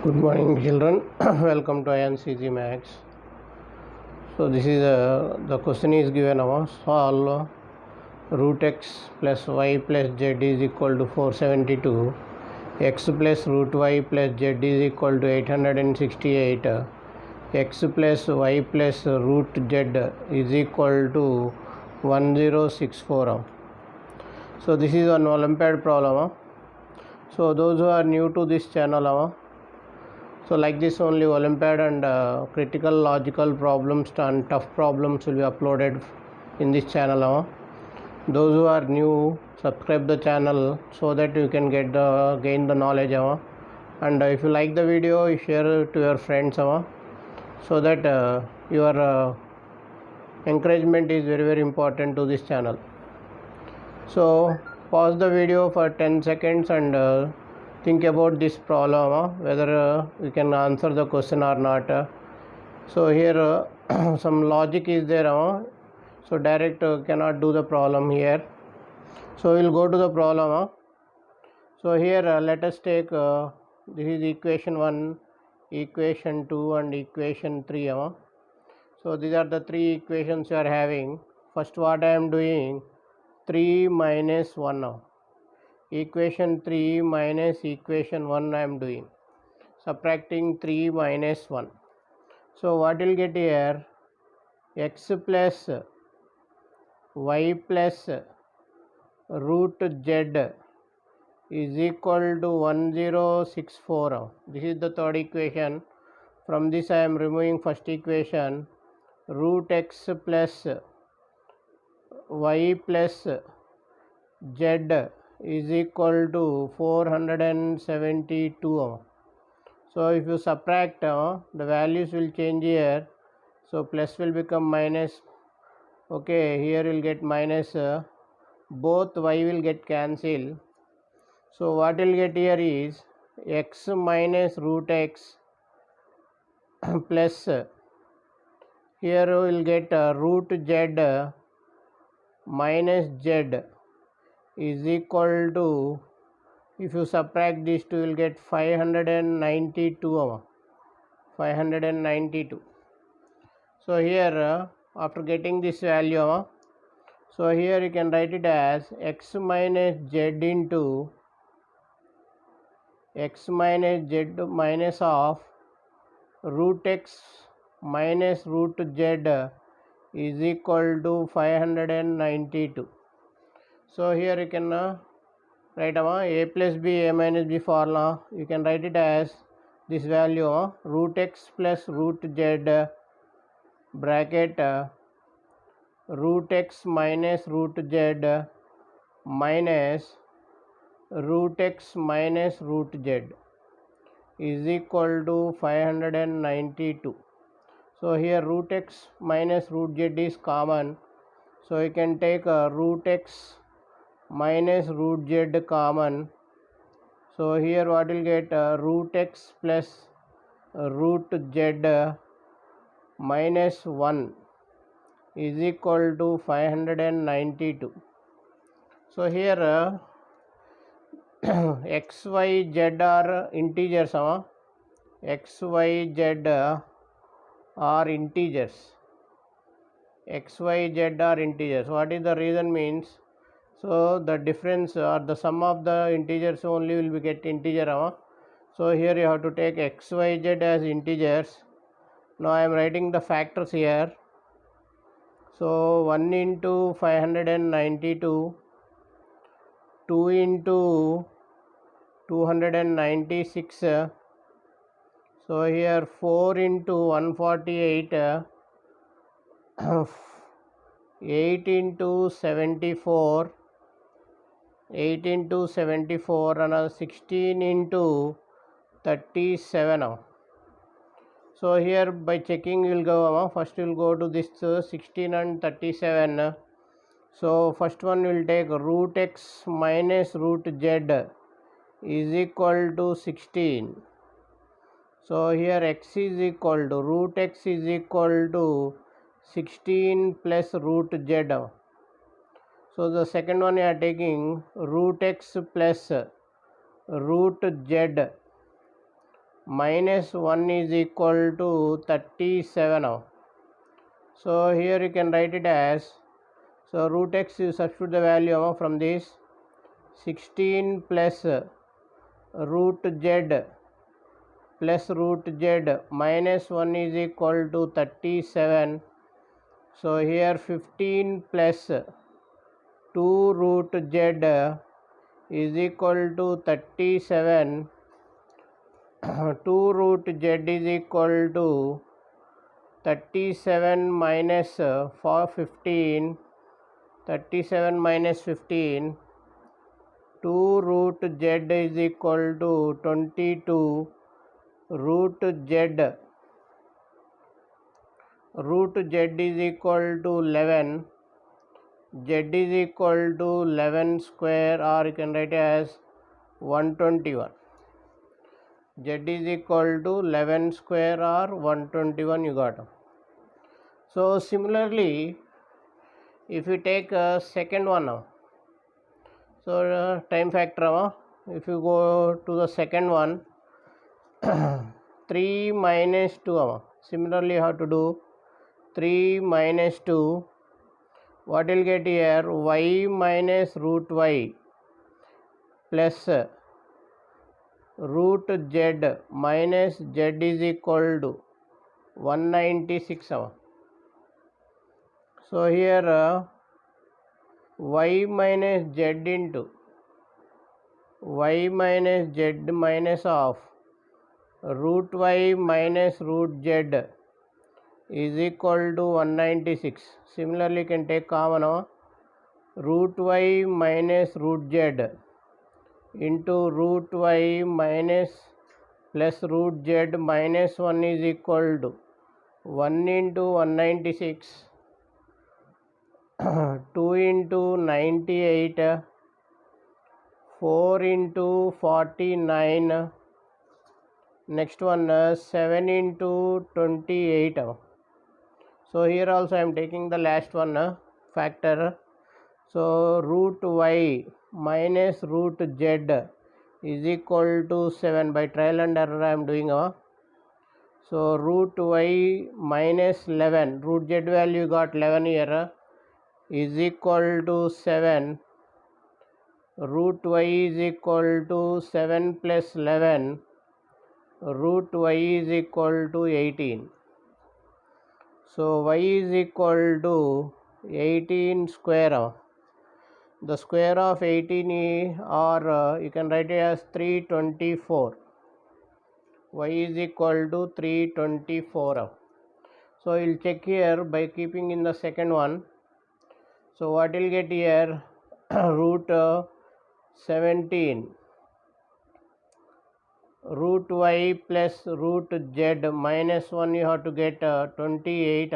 Good morning, children. Welcome to INCG Max. So this is the question is given now. Solve root x plus y plus z is equal to 472. X plus root y plus z is equal to 868. X plus y plus root z is equal to 1064. So this is an Olympiad problem. So those who are new to this channel, so like this only Olympiad and critical logical problems and tough problems will be uploaded in this channel. Those who are new, subscribe the channel so that you can gain the knowledge. And if you like the video, you share it to your friends so that your encouragement is very important to this channel. So pause the video for 10 seconds and think about this problem, whether we can answer the question or not. So here some logic is there, so direct cannot do the problem here. So we'll go to the problem. So here let us take this is equation 1, equation 2 and equation 3. So these are the three equations you are having. First what I am doing, 3 minus 1 now. Equation 3 minus equation 1 I am doing, subtracting 3 minus 1. So what will get here, x plus y plus root z is equal to 1064. This is the third equation. From this I am removing first equation, root x plus y plus z is equal to 472. So if you subtract, the values will change here. So plus will become minus. Okay, here will get minus. Both y will get cancelled. So what will get here is x minus root x plus here we will get root z minus z is equal to, if you subtract these two, you will get 592. 592. So here after getting this value, so here you can write it as x minus z into x minus z minus of root x minus root z is equal to 592. So here you can write a plus b, a minus b formula. You can write it as this value, root x plus root z bracket root x minus root z minus root x minus root z is equal to 592. So here root x minus root z is common. So you can take root x minus root z common. So here what will get, root x plus root z minus 1 is equal to 592. So here x, y, z are integers. X, y, z are integers. X, y, z are integers. What is the reason means, so the difference or the sum of the integers only will be get integer. So here you have to take x, y, z as integers. Now I am writing the factors here. So 1 into 592, 2 into 296. So here 4 into 148, 8 into 74, 8 into 74 and 16 into 37. So here by checking you will go, first you will go to this 16 and 37. So first one will take root x minus root z is equal to 16. So here x is equal to, root x is equal to 16 plus root z. So the second one you are taking root x plus root z minus 1 is equal to 37 now. So here you can write it as, so root x, you substitute the value from this 16 plus root z plus root z minus 1 is equal to 37. So here 15 plus 2 root z is equal to 37. 2 root z is equal to 37 minus 15. 37 minus 15. 2 root z is equal to 22. Root z is equal to 11. Z is equal to 11 square, or you can write it as 121. Z is equal to 11 square or 121 you got. So similarly, if you take a second one now, so time factor, if you go to the second one, 3 minus 2, similarly how to do 3 minus 2, what will get here, y minus root y plus root z minus z is equal to 196. So here y minus z into y minus z minus of root y minus root z is equal to 196. Similarly, you can take common root y minus root z into root y minus plus root z minus 1 is equal to 1 into 196, 2 into 98, 4 into 49, next one 7 into 28. So here also I am taking the last one factor. So root y minus root z is equal to 7. By trial and error I am doing. So root y minus 11, root z value got 11 here, is equal to 7. Root y is equal to 7 plus 11. Root y is equal to 18. So y is equal to 18 square. The square of 18 or you can write it as 324. Y is equal to 324. So we'll check here by keeping in the second one. So what will get here, root 17 root y plus root z minus 1, you have to get 28.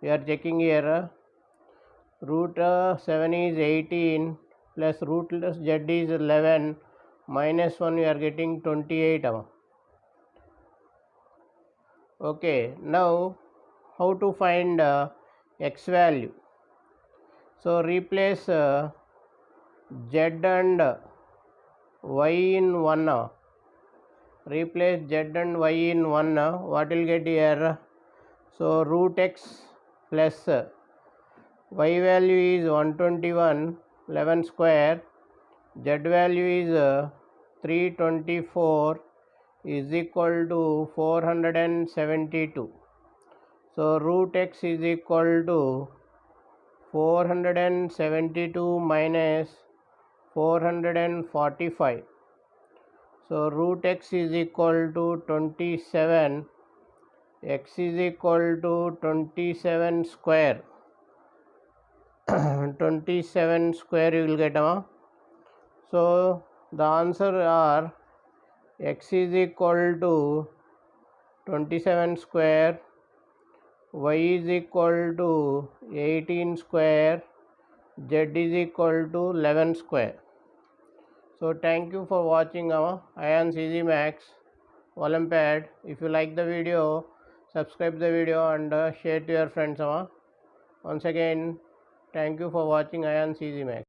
We are checking here, root 7 is 18 plus root z is 11 minus 1, we are getting 28. Okay, now how to find x value? So replace z and y in 1. Replace z and y in 1. What will get here? So root x plus y value is 121, 11 square, z value is 324 is equal to 472. So root x is equal to 472 minus 445. So root x is equal to 27. X is equal to 27 square. 27 square you will get. So the answer are x is equal to 27 square, y is equal to 18 square, z is equal to 11 square. So thank you for watching our IANS Easy Max Olympiad. If you like the video, subscribe the video and share to your friends. Once again, thank you for watching IANS Easy Max.